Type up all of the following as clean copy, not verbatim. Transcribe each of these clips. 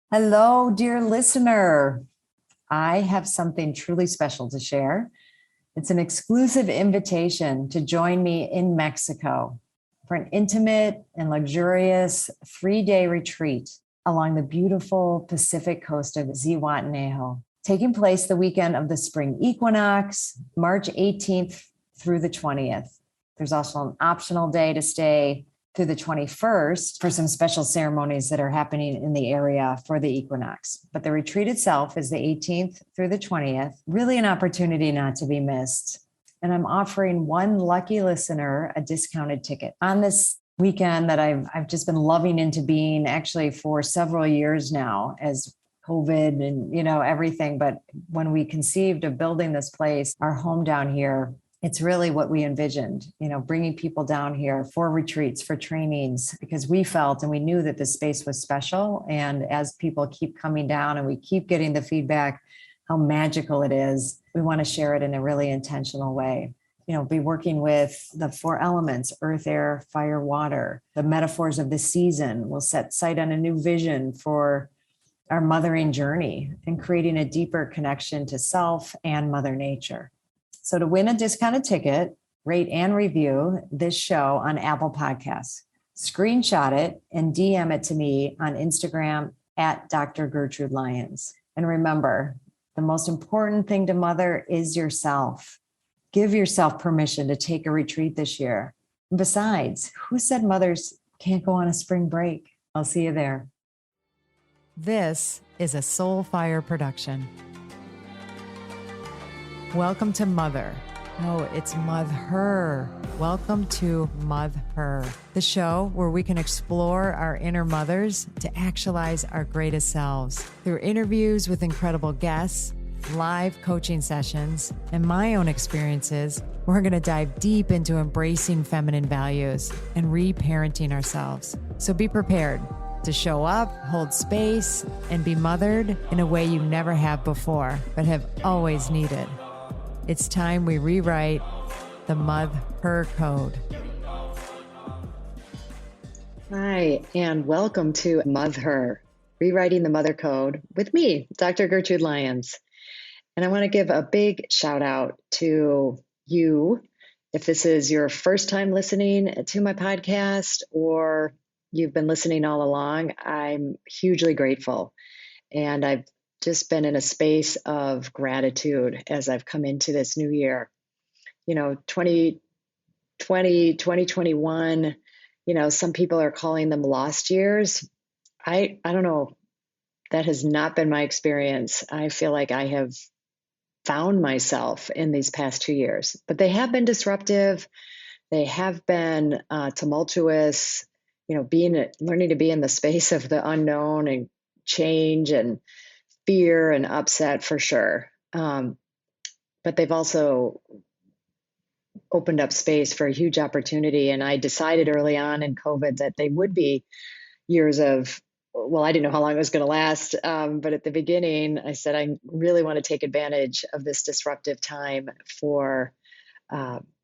Hello, dear listener. I have something truly special to share. It's an exclusive invitation to join me in Mexico for an intimate and luxurious 3-day retreat along the beautiful Pacific coast of Zihuatanejo, taking place the weekend of the spring equinox, March 18th through the 20th. There's also an optional day to stay through the 21st for some special ceremonies that are happening in the area for the equinox. But the retreat itself is the 18th through the 20th, really an opportunity not to be missed. And I'm offering one lucky listener a discounted ticket on this weekend that I've just been loving into being actually for several years now as COVID and, everything. But when we conceived of building this place, our home down here, it's really what we envisioned, bringing people down here for retreats, for trainings, because we felt and we knew that this space was special. And as people keep coming down and we keep getting the feedback, how magical it is, we want to share it in a really intentional way. Be working with the 4 elements, earth, air, fire, water, the metaphors of the season. We'll set sight on a new vision for our mothering journey and creating a deeper connection to self and Mother Nature. So to win a discounted ticket, rate and review this show on Apple Podcasts. Screenshot it and DM it to me on Instagram at Dr. Gertrude Lyons. And remember, the most important thing to mother is yourself. Give yourself permission to take a retreat this year. And besides, who said mothers can't go on a spring break? I'll see you there. This is a Soulfire production. Welcome to Mother. No, it's Mother. Welcome to Mother, the show where we can explore our inner mothers to actualize our greatest selves. Through interviews with incredible guests, live coaching sessions, and my own experiences, we're going to dive deep into embracing feminine values and reparenting ourselves. So be prepared to show up, hold space, and be mothered in a way you never have before, but have always needed. It's time we rewrite the Mother Code. Hi, and welcome to Mother, Rewriting the Mother Code with me, Dr. Gertrude Lyons. And I want to give a big shout out to you. If this is your first time listening to my podcast or you've been listening all along, I'm hugely grateful. And I've just been in a space of gratitude as I've come into this new year. 2020, 2021, some people are calling them lost years. I don't know. That has not been my experience. I feel like I have found myself in these past 2 years, but they have been disruptive. They have been tumultuous, learning to be in the space of the unknown and change and fear and upset for sure. But they've also opened up space for a huge opportunity. And I decided early on in COVID that they would be years of, well, I didn't know how long it was going to last. But at the beginning, I said, I really want to take advantage of this disruptive time for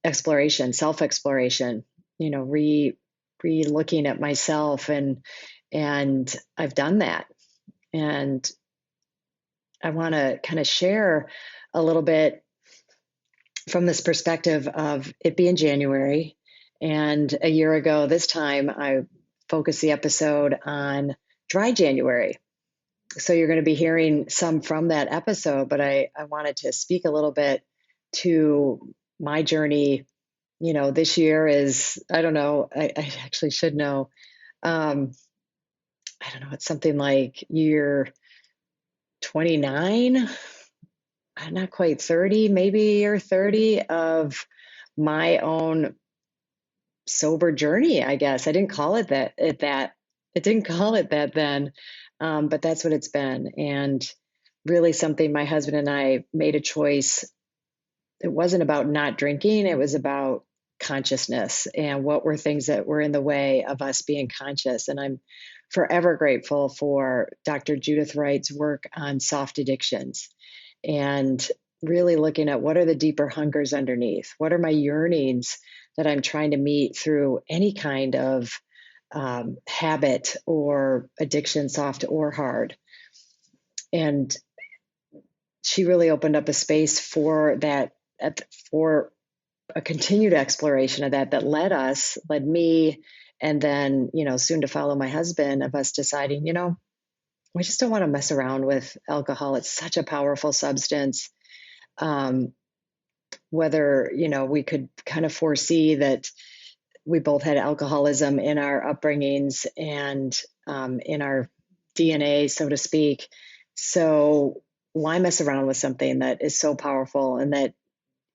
exploration, self-exploration, re-looking at myself. And I've done that. And I want to kind of share a little bit from this perspective of it being January. And a year ago, this time, I focused the episode on dry January. So you're going to be hearing some from that episode, but I wanted to speak a little bit to my journey. This year is, I don't know, I actually should know. I don't know, it's something like year 29, not quite 30, maybe year 30 of my own sober journey, I guess. I didn't call it that. It didn't call it that then, but that's what it's been. And really something my husband and I made a choice. It wasn't about not drinking. It was about consciousness and what were things that were in the way of us being conscious. And I'm forever grateful for Dr. Judith Wright's work on soft addictions and really looking at what are the deeper hungers underneath? What are my yearnings that I'm trying to meet through any kind of habit or addiction, soft or hard. And she really opened up a space for that, for a continued exploration of that led me, and then, soon to follow my husband, of us deciding, we just don't want to mess around with alcohol. It's such a powerful substance. Whether, we could kind of foresee that we both had alcoholism in our upbringings and in our DNA, so to speak. So why mess around with something that is so powerful, and that,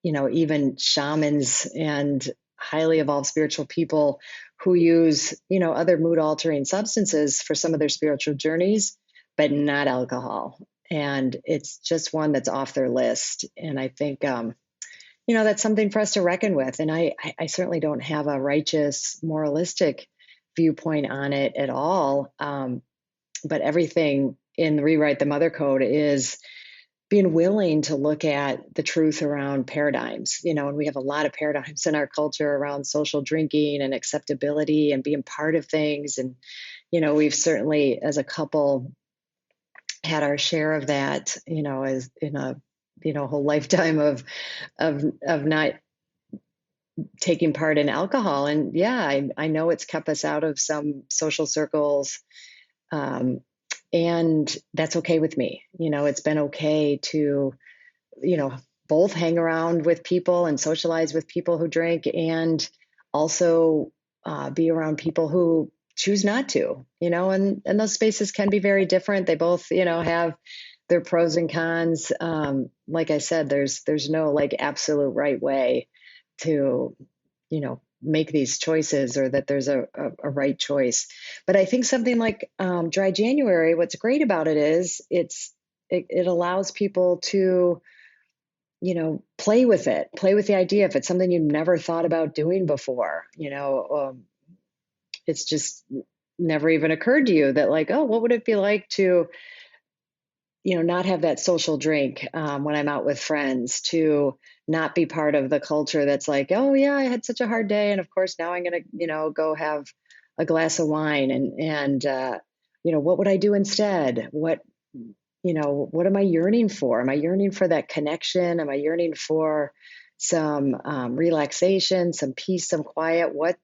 even shamans and highly evolved spiritual people who use, other mood altering substances for some of their spiritual journeys, but not alcohol. And it's just one that's off their list. And I think, that's something for us to reckon with. And I certainly don't have a righteous, moralistic viewpoint on it at all. But everything in Rewrite the Mother Code is being willing to look at the truth around paradigms, and we have a lot of paradigms in our culture around social drinking and acceptability and being part of things. And, we've certainly, as a couple, had our share of that, as in a, whole lifetime of not taking part in alcohol. And yeah, I know it's kept us out of some social circles. And that's okay with me. It's been okay to, both hang around with people and socialize with people who drink, and also be around people who choose not to, and those spaces can be very different. They both, have their pros and cons. Like I said, there's no like absolute right way to, make these choices, or that there's a right choice. But I think something like Dry January, what's great about it is it allows people to, play with the idea. If it's something you've never thought about doing before, it's just never even occurred to you that, like, oh, what would it be like to, not have that social drink when I'm out with friends, to not be part of the culture that's like, oh yeah, I had such a hard day, and of course now I'm gonna, go have a glass of wine, and what would I do instead? What am I yearning for? Am I yearning for that connection? Am I yearning for some relaxation, some peace, some quiet? What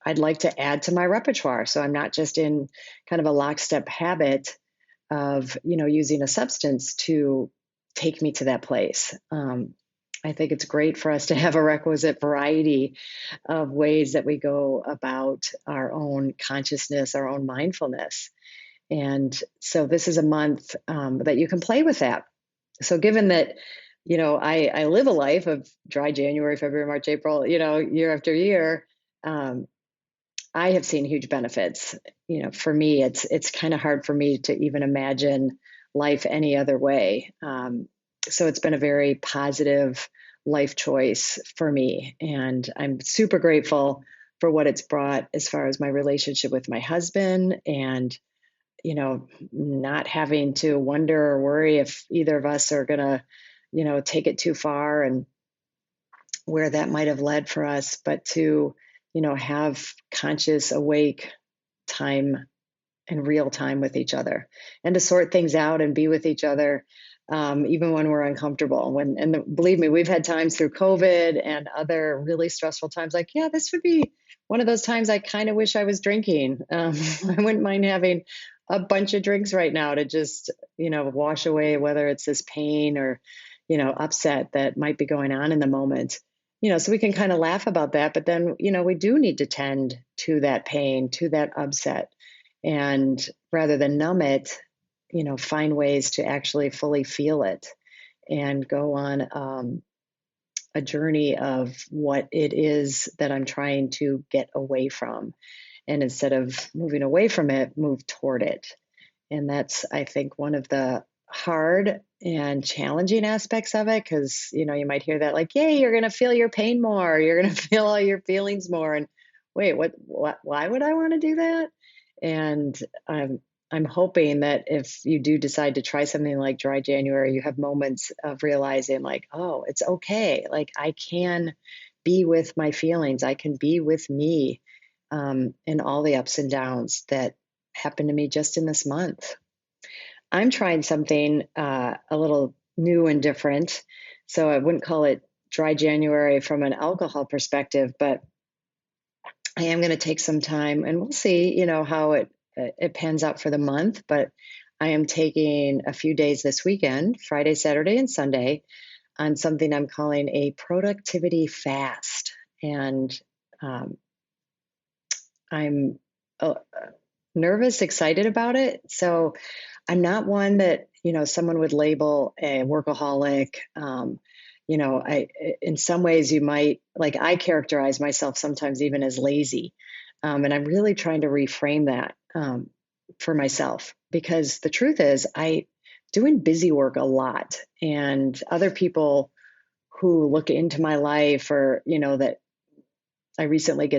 I'd like to add to my repertoire, so I'm not just in kind of a lockstep habit of, using a substance to take me to that place. I think it's great for us to have a requisite variety of ways that we go about our own consciousness, our own mindfulness. And so this is a month that you can play with that. So given that, I live a life of dry January, February, March, April, year after year, I have seen huge benefits. For me, it's kind of hard for me to even imagine life any other way. So it's been a very positive life choice for me. And I'm super grateful for what it's brought as far as my relationship with my husband, and, not having to wonder or worry if either of us are going to, take it too far, and where that might have led for us, but to, have conscious, awake time and real time with each other, and to sort things out and be with each other, even when we're uncomfortable. Believe me, we've had times through COVID and other really stressful times, like, yeah, this would be one of those times I kind of wish I was drinking. I wouldn't mind having a bunch of drinks right now to just, wash away, whether it's this pain or, upset that might be going on in the moment. So we can kind of laugh about that, but then, we do need to tend to that pain, to that upset. And rather than numb it, find ways to actually fully feel it, and go on a journey of what it is that I'm trying to get away from. And instead of moving away from it, move toward it. And that's, I think, one of the hard and challenging aspects of it, because you might hear that, like, yay, you're going to feel your pain more, you're going to feel all your feelings more, and wait, what why would I want to do that? And I'm hoping that if you do decide to try something like Dry January, you have moments of realizing, like, oh, it's okay, like I can be with my feelings, I can be with me, and all the ups and downs that happened to me just in this month. I'm trying something a little new and different. So I wouldn't call it dry January from an alcohol perspective, but I am going to take some time, and we'll see, how it pans out for the month. But I am taking a few days this weekend, Friday, Saturday, and Sunday, on something I'm calling a productivity fast. And I'm nervous, excited about it. So I'm not one that, someone would label a workaholic. In some ways you might, like, I characterize myself sometimes even as lazy. And I'm really trying to reframe that for myself, because the truth is I doing busy work a lot, and other people who look into my life, or, that I recently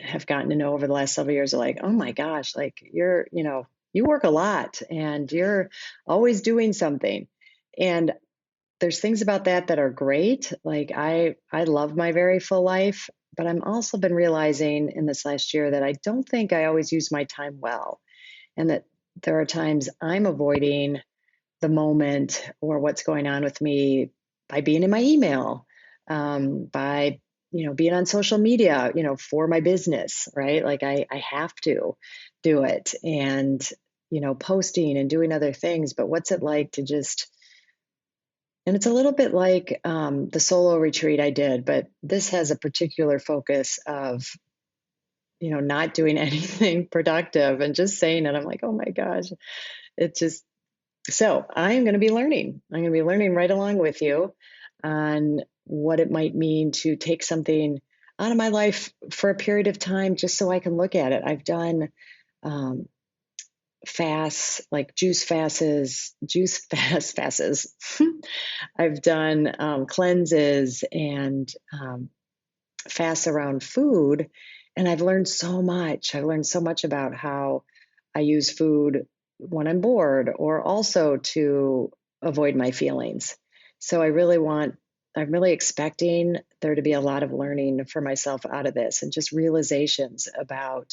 have gotten to know over the last several years, are like, oh my gosh, like you work a lot and you're always doing something. And there's things about that are great. Like I love my very full life, but I'm also been realizing in this last year that I don't think I always use my time well. And that there are times I'm avoiding the moment or what's going on with me by being in my email, by being on social media, for my business, right? Like I have to do it, and, posting and doing other things. But what's it like to just, and it's a little bit like the solo retreat I did, but this has a particular focus of, not doing anything productive and just saying it. I'm like, oh my gosh, it just, so I'm going to be learning. I'm going to be learning right along with you on what it might mean to take something out of my life for a period of time, just so I can look at it. I've done fasts, like juice fasts. I've done cleanses and fasts around food. And I've learned so much. I've learned so much about how I use food when I'm bored, or also to avoid my feelings. So I'm really expecting there to be a lot of learning for myself out of this, and just realizations about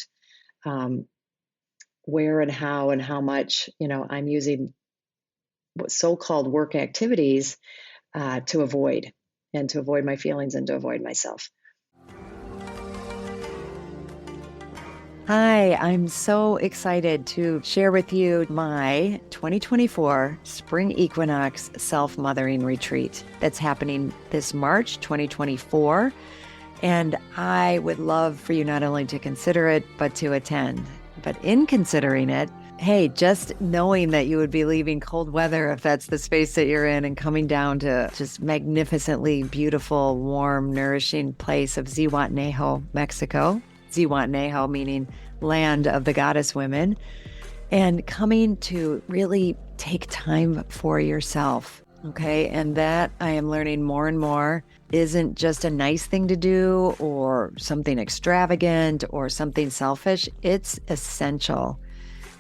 where and how much, I'm using what so-called work activities to avoid my feelings and to avoid myself. Hi, I'm so excited to share with you my 2024 Spring Equinox Self-Mothering Retreat that's happening this March 2024. And I would love for you not only to consider it, but to attend. But in considering it, hey, just knowing that you would be leaving cold weather, if that's the space that you're in, and coming down to just magnificently beautiful, warm, nourishing place of Zihuatanejo, Mexico. Zihuatanejo meaning land of the goddess women, and coming to really take time for yourself. Okay. And that I am learning more and more isn't just a nice thing to do or something extravagant or something selfish. It's essential.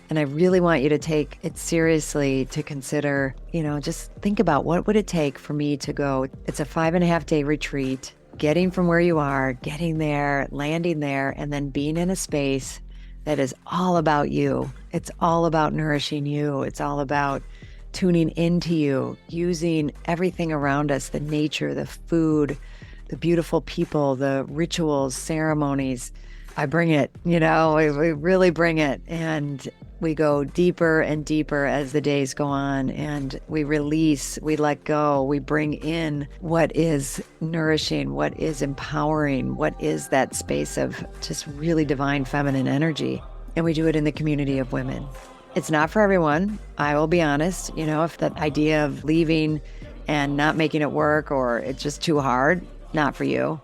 And I really want you to take it seriously, to consider, just think about what would it take for me to go. It's a 5.5-day retreat, getting from where you are, getting there, landing there, and then being in a space that is all about you. It's all about nourishing you. It's all about tuning into you, using everything around us, the nature, the food, the beautiful people, the rituals, ceremonies. I bring it, we really bring it. And we go deeper and deeper as the days go on, and we release, we let go, we bring in what is nourishing, what is empowering, what is that space of just really divine feminine energy. And we do it in the community of women. It's not for everyone. I will be honest, if that idea of leaving and not making it work, or it's just too hard, not for you.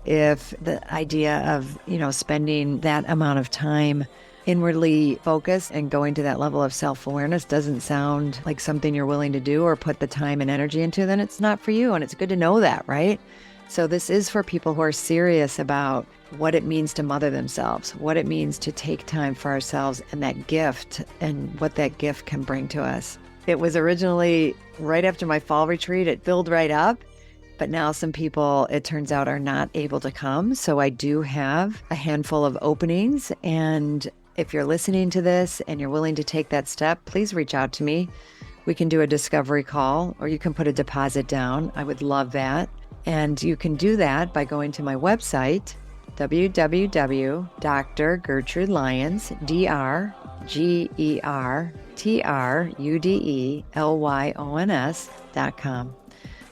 If the idea of, spending that amount of time inwardly focused and going to that level of self-awareness doesn't sound like something you're willing to do or put the time and energy into, then it's not for you. And it's good to know that, right? So this is for people who are serious about what it means to mother themselves, what it means to take time for ourselves, and that gift and what that gift can bring to us. It was originally right after my fall retreat. It filled right up. But now some people, it turns out, are not able to come. So I do have a handful of openings. And if you're listening to this and you're willing to take that step, please reach out to me. We can do a discovery call, or you can put a deposit down. I would love that. And you can do that by going to my website, www.drgertrudelyons, DrGertrudelyons.com.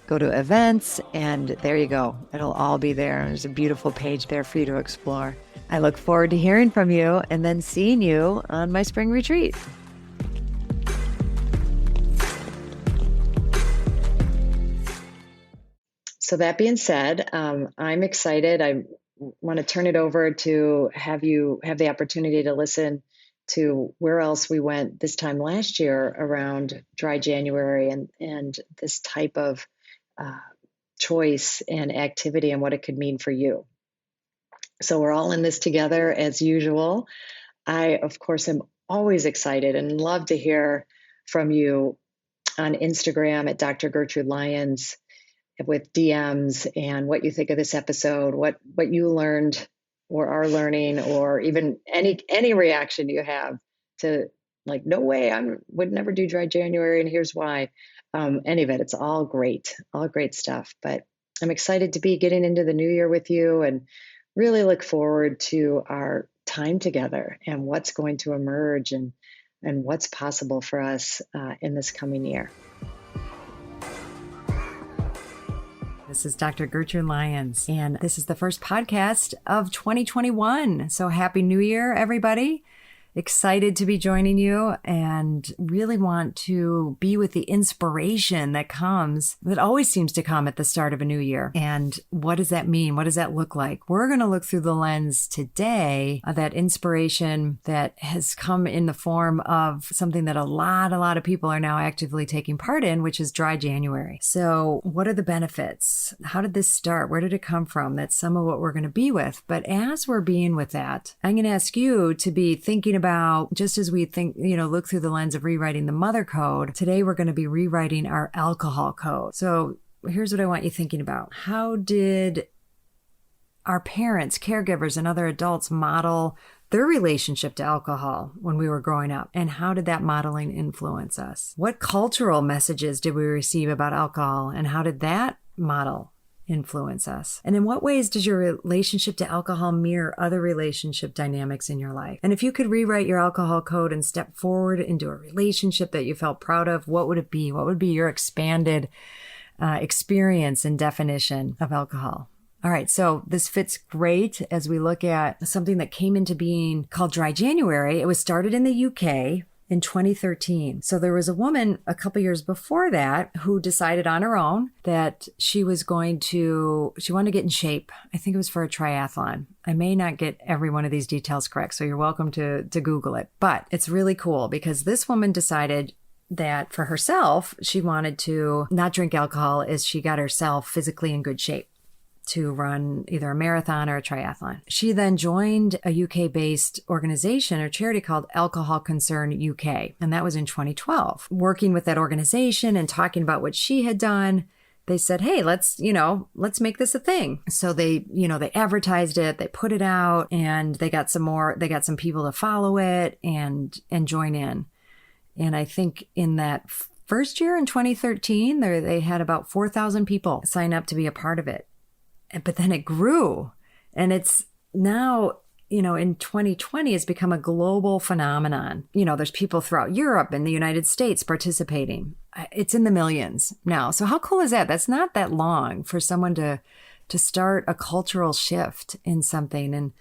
Go to events, and there you go. It'll all be there. There's a beautiful page there for you to explore. I look forward to hearing from you and then seeing you on my spring retreat. So that being said, I'm excited. I want to turn it over to have you have the opportunity to listen to where else we went this time last year around dry January and this type of choice and activity and what it could mean for you. So we're all in this together as usual. I, of course, am always excited and love to hear from you on Instagram at Dr. Gertrude Lyons with DMs and what you think of this episode, what you learned or are learning, or even any reaction you have to, like, no way, I would never do dry January and here's why. Any of it, it's all great stuff. But I'm excited to be getting into the new year with you and really look forward to our time together and what's going to emerge and what's possible for us in this coming year. This is Dr. Gertrude Lyons, and this is the first podcast of 2021. So happy New Year, everybody. Excited to be joining you and really want to be with the inspiration that always seems to come at the start of a new year. And what does that mean? What does that look like? We're going to look through the lens today of that inspiration that has come in the form of something that a lot of people are now actively taking part in, which is dry January. So what are the benefits? How did this start? Where did it come from? That's some of what we're going to be with. But as we're being with that, I'm going to ask you to be thinking about, just as we think, look through the lens of rewriting the mother code, today we're going to be rewriting our alcohol code. So here's what I want you thinking about. How did our parents, caregivers, and other adults model their relationship to alcohol when we were growing up? And how did that modeling influence us? What cultural messages did we receive about alcohol? And how did that model influence us? And in what ways does your relationship to alcohol mirror other relationship dynamics in your life? And if you could rewrite your alcohol code and step forward into a relationship that you felt proud of, what would it be? What would be your expanded experience and definition of alcohol? All right, so this fits great as we look at something that came into being called Dry January. It was started in the UK in 2013. So there was a woman a couple years before that who decided on her own that she wanted to get in shape. I think it was for a triathlon. I may not get every one of these details correct, so you're welcome to Google it. But it's really cool because this woman decided that for herself, she wanted to not drink alcohol as she got herself physically in good shape to run either a marathon or a triathlon. She then joined a UK-based organization or charity called Alcohol Concern UK, and that was in 2012. Working with that organization and talking about what she had done, they said, hey, let's make this a thing. So they advertised it, they put it out, and they got some people to follow it and join in. And I think in that first year in 2013, they had about 4,000 people sign up to be a part of it. But then it grew, and it's now, in 2020, it's become a global phenomenon. There's people throughout Europe and the United States participating. It's in the millions now. So how cool is that? That's not that long for someone to start a cultural shift in something. And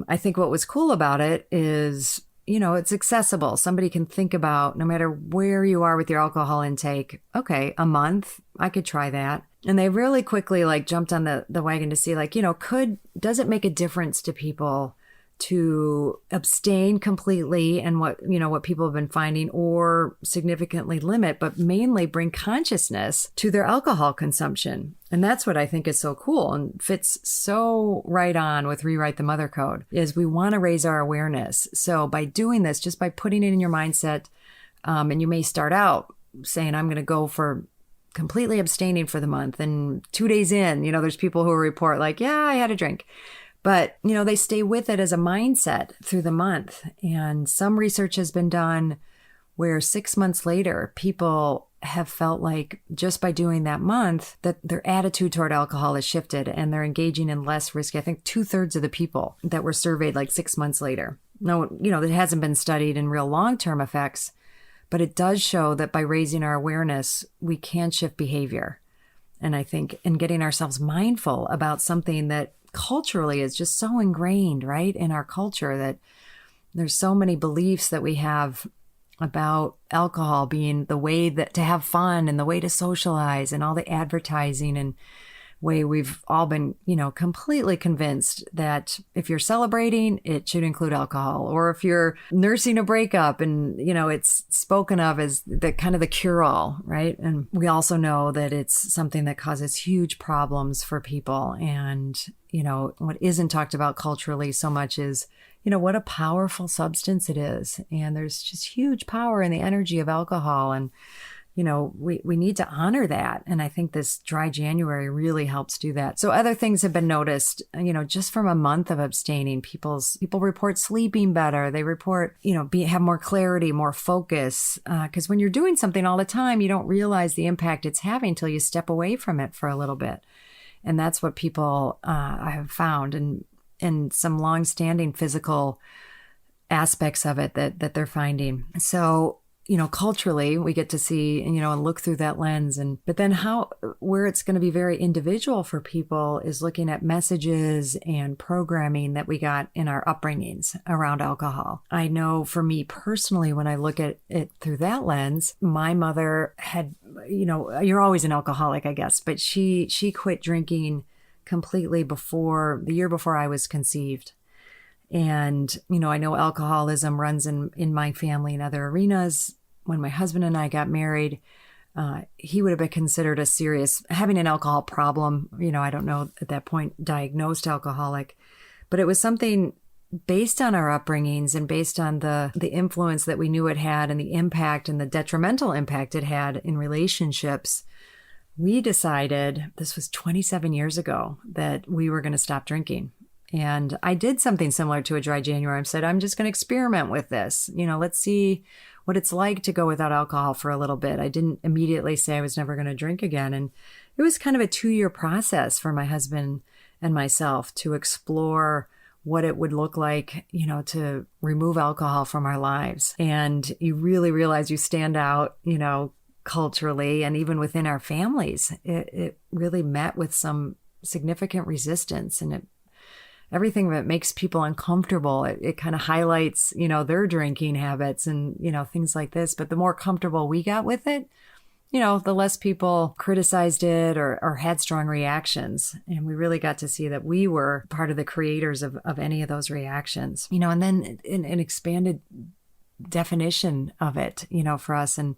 I think what was cool about it is, it's accessible. Somebody can think about, no matter where you are with your alcohol intake, okay, a month, I could try that. And they really quickly jumped on the wagon to see does it make a difference to people to abstain completely and what people have been finding, or significantly limit, but mainly bring consciousness to their alcohol consumption. And that's what I think is so cool and fits so right on with Rewrite the Mother Code, is we want to raise our awareness. So by doing this, just by putting it in your mindset, and you may start out saying, I'm going to go for completely abstaining for the month. And 2 days in, there's people who report like, yeah, I had a drink. But, they stay with it as a mindset through the month. And some research has been done where 6 months later, people have felt like just by doing that month that their attitude toward alcohol has shifted and they're engaging in less risky. I think 2/3 of the people that were surveyed like 6 months later. No, it hasn't been studied in real long-term effects, but it does show that by raising our awareness, we can shift behavior. And I think in getting ourselves mindful about something that culturally is just so ingrained, right, in our culture, that there's so many beliefs that we have about alcohol being the way that to have fun and the way to socialize, and all the advertising and way we've all been, completely convinced that if you're celebrating, it should include alcohol, or if you're nursing a breakup and, it's spoken of as the kind of the cure-all, right? And we also know that it's something that causes huge problems for people. And, what isn't talked about culturally so much is, what a powerful substance it is. And there's just huge power in the energy of alcohol. And, we need to honor that. And I think this dry January really helps do that. So other things have been noticed, just from a month of abstaining, people report sleeping better. They report, have more clarity, more focus. Because when you're doing something all the time, you don't realize the impact it's having until you step away from it for a little bit. And that's what people I have found. And some longstanding physical aspects of it that they're finding. So, culturally, we get to see, and look through that lens. But then where it's going to be very individual for people is looking at messages and programming that we got in our upbringings around alcohol. I know for me personally, when I look at it through that lens, my mother had, you're always an alcoholic, I guess, but she quit drinking completely the year before I was conceived. And, I know alcoholism runs in my family in other arenas. When my husband and I got married, he would have been considered having an alcohol problem. I don't know at that point, diagnosed alcoholic, but it was something based on our upbringings and based on the influence that we knew it had and the impact and the detrimental impact it had in relationships. We decided, this was 27 years ago, that we were going to stop drinking. And I did something similar to a dry January. I said, I'm just going to experiment with this. Let's see what it's like to go without alcohol for a little bit. I didn't immediately say I was never going to drink again. And it was kind of a 2-year process for my husband and myself to explore what it would look like, to remove alcohol from our lives. And you really realize you stand out, culturally and even within our families. It really met with some significant resistance, and everything that makes people uncomfortable, it kind of highlights, their drinking habits and, things like this. But the more comfortable we got with it, the less people criticized it or had strong reactions. And we really got to see that we were part of the creators of any of those reactions, and then an expanded definition of it, for us, and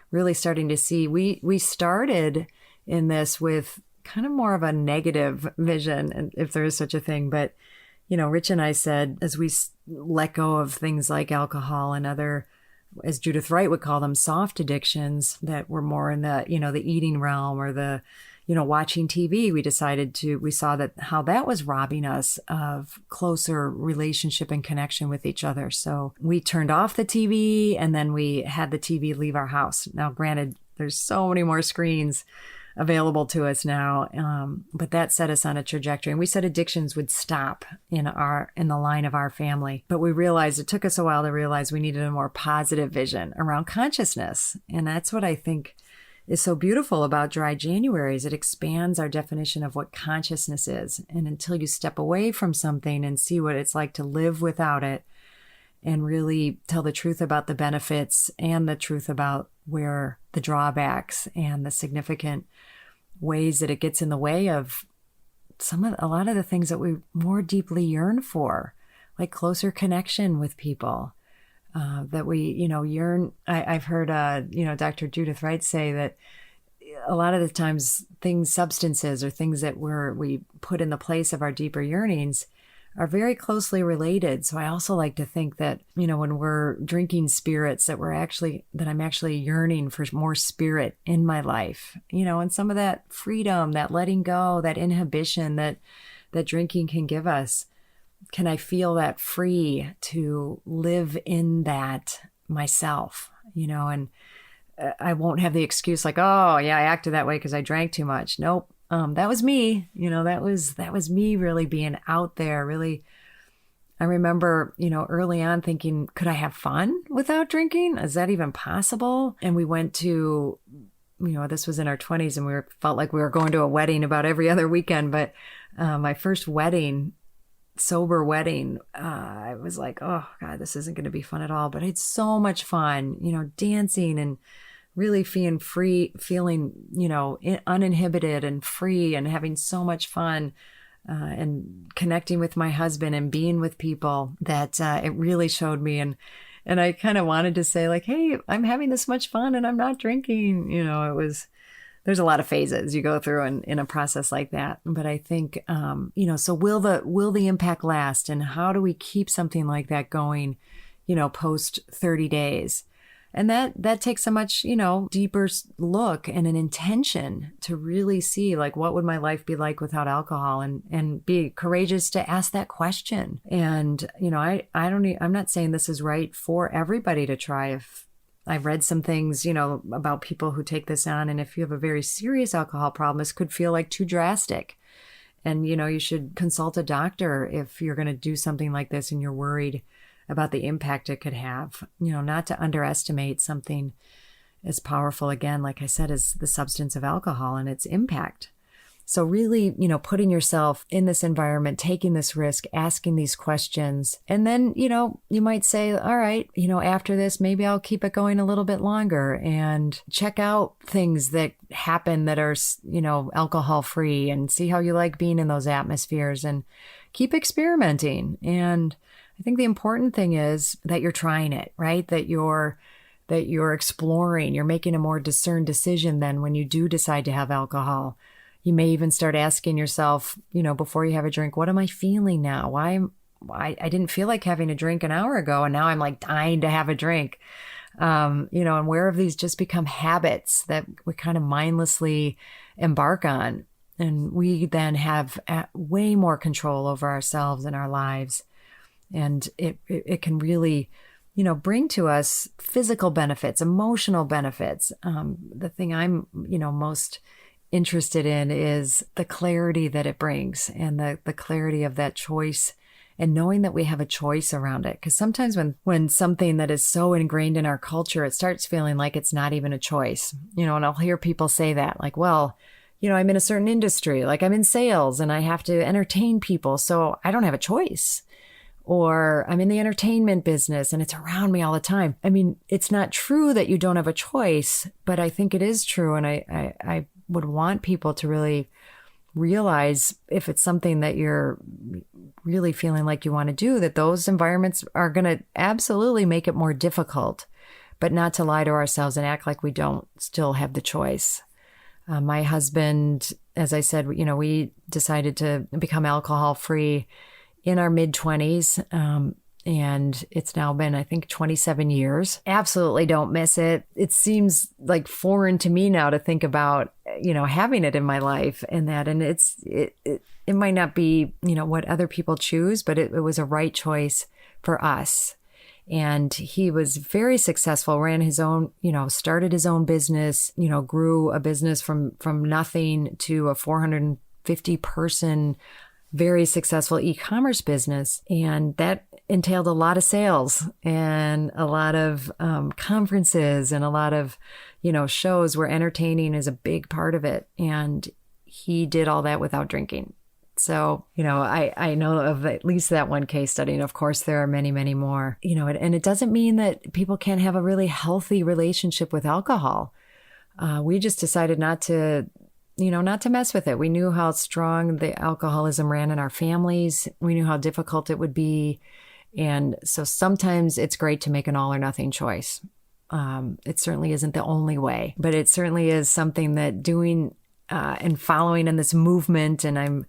really starting to see, we started in this with kind of more of a negative vision, and if there is such a thing. But, Rich and I said, as we let go of things like alcohol and other, as Judith Wright would call them, soft addictions that were more in the, the eating realm or the, watching TV, we saw that how that was robbing us of closer relationship and connection with each other. So we turned off the TV, and then we had the TV leave our house. Now, granted, there's so many more screens available to us now. But that set us on a trajectory. And we said addictions would stop in the line of our family. But we realized it took us a while to realize we needed a more positive vision around consciousness. And that's what I think is so beautiful about Dry January, is it expands our definition of what consciousness is. And until you step away from something and see what it's like to live without it, and really tell the truth about the benefits and the truth about where the drawbacks and the significant ways that it gets in the way of a lot of the things that we more deeply yearn for, like closer connection with people, that we, yearn. I've heard, Dr. Judith Wright say that a lot of the times substances or things that we put in the place of our deeper yearnings are very closely related. So I also like to think that, when we're drinking spirits, that I'm actually yearning for more spirit in my life, and some of that freedom, that letting go, that inhibition that drinking can give us. Can I feel that free to live in that myself, and I won't have the excuse like, oh yeah, I acted that way because I drank too much. Nope. That was me, that was me really being out there. Really, I remember, early on thinking, could I have fun without drinking? Is that even possible? And we went to, this was in our 20s, and felt like we were going to a wedding about every other weekend. But my first sober wedding, I was like, oh God, this isn't going to be fun at all. But I had so much fun, dancing and really feeling, uninhibited and free, and having so much fun, and connecting with my husband and being with people that it really showed me. And I kind of wanted to say like, hey, I'm having this much fun and I'm not drinking. There's a lot of phases you go through in a process like that. But I think, so will the impact last? And how do we keep something like that going, post 30 days? And that takes a much, deeper look and an intention to really see like, what would my life be like without alcohol, and be courageous to ask that question. And, I'm not saying this is right for everybody to try. If I've read some things, about people who take this on, and if you have a very serious alcohol problem, this could feel like too drastic. And, you should consult a doctor if you're going to do something like this and you're worried about the impact it could have, not to underestimate something as powerful, again, like I said, as the substance of alcohol and its impact. So really, putting yourself in this environment, taking this risk, asking these questions, and then, you might say, all right, after this, maybe I'll keep it going a little bit longer and check out things that happen that are, alcohol free, and see how you like being in those atmospheres, and keep experimenting. And I think the important thing is that you're trying it, right? That you're exploring, you're making a more discerned decision then when you do decide to have alcohol. You may even start asking yourself, before you have a drink, what am I feeling now? Why I didn't feel like having a drink an hour ago, and now I'm like dying to have a drink. And where have these just become habits that we kind of mindlessly embark on? And we then have way more control over ourselves and our lives. And it can really, bring to us physical benefits, emotional benefits. The thing I'm, most interested in is the clarity that it brings, and the clarity of that choice, and knowing that we have a choice around it. Because sometimes when something that is so ingrained in our culture, it starts feeling like it's not even a choice, and I'll hear people say that, like, well, I'm in a certain industry, like I'm in sales and I have to entertain people, so I don't have a choice. Or I'm in the entertainment business and it's around me all the time. I mean, it's not true that you don't have a choice, but I think it is true. And I would want people to really realize, if it's something that you're really feeling like you want to do, that those environments are going to absolutely make it more difficult, but not to lie to ourselves and act like we don't still have the choice. My husband, as I said, we decided to become alcohol free in our mid-20s. And it's now been, I think, 27 years. Absolutely don't miss it. It seems like foreign to me now to think about, having it in my life, and it might not be, what other people choose, but it was a right choice for us. And he was very successful, ran his own, started his own business, grew a business from nothing to a 450 person, very successful e-commerce business. And that entailed a lot of sales and a lot of conferences and a lot of, shows where entertaining is a big part of it. And he did all that without drinking. So, I know of at least that one case study. And of course, there are many, many more, and it doesn't mean that people can't have a really healthy relationship with alcohol. We just decided not to mess with it. We knew how strong the alcoholism ran in our families. We knew how difficult it would be. And so sometimes it's great to make an all or nothing choice. It certainly isn't the only way, but it certainly is something that doing and following in this movement, and I'm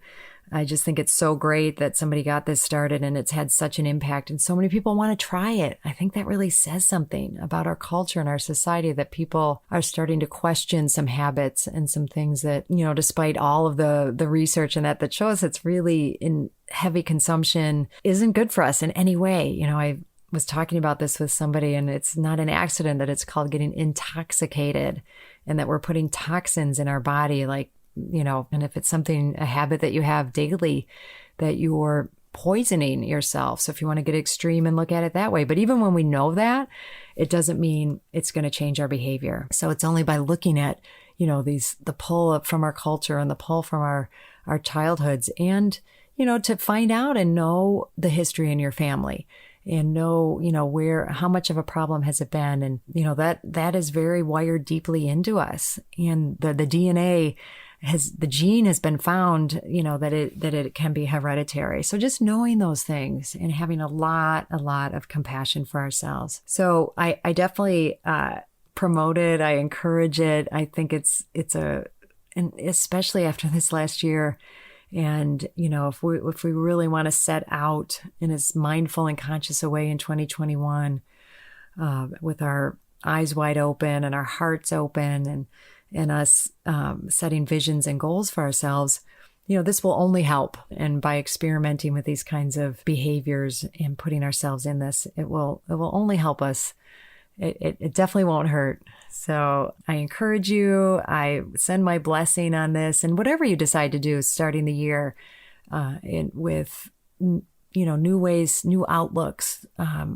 I just think it's so great that somebody got this started and it's had such an impact and so many people want to try it. I think that really says something about our culture and our society, that people are starting to question some habits and some things that, despite all of the research and that shows it's really in heavy consumption isn't good for us in any way. I was talking about this with somebody, and it's not an accident that it's called getting intoxicated, and that we're putting toxins in our body, like, and if it's a habit that you have daily, that you're poisoning yourself. So if you want to get extreme and look at it that way, but even when we know that, it doesn't mean it's going to change our behavior. So it's only by looking at, the pull up from our culture and the pull from our childhoods, and, to find out and know the history in your family. And know, how much of a problem has it been? And, that is very wired deeply into us. And the DNA the gene has been found, that it can be hereditary. So just knowing those things and having a lot of compassion for ourselves. So I definitely promote it. I encourage it. I think and especially after this last year. And, if we really want to set out in as mindful and conscious a way in 2021, with our eyes wide open and our hearts open, and us setting visions and goals for ourselves, this will only help. And by experimenting with these kinds of behaviors and putting ourselves in this, it will only help us. It definitely won't hurt. So I encourage you, I send my blessing on this, and whatever you decide to do starting the year with, new ways, new outlooks,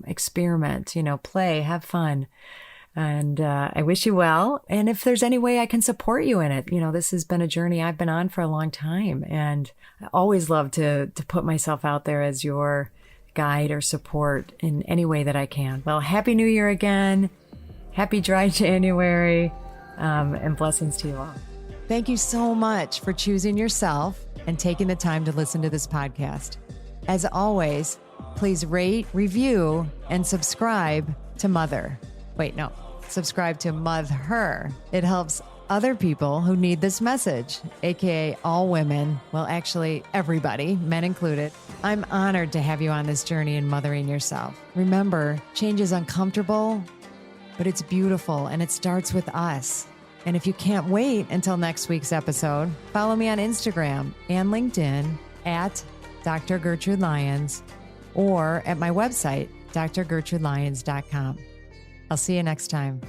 experiment, play, have fun. And I wish you well. And if there's any way I can support you in it, this has been a journey I've been on for a long time. And I always love to put myself out there as your guide or support in any way that I can. Well, Happy New Year again. Happy Dry January, and blessings to you all. Thank you so much for choosing yourself and taking the time to listen to this podcast. As always, please rate, review, and subscribe to subscribe to Mother. It helps other people who need this message, aka all women, well, actually everybody, men included. I'm honored to have you on this journey in mothering yourself. Remember, change is uncomfortable, but it's beautiful, and it starts with us. And if you can't wait until next week's episode, follow me on Instagram and LinkedIn at Dr. Gertrude Lyons, or at my website, drgertrudelyons.com. I'll see you next time.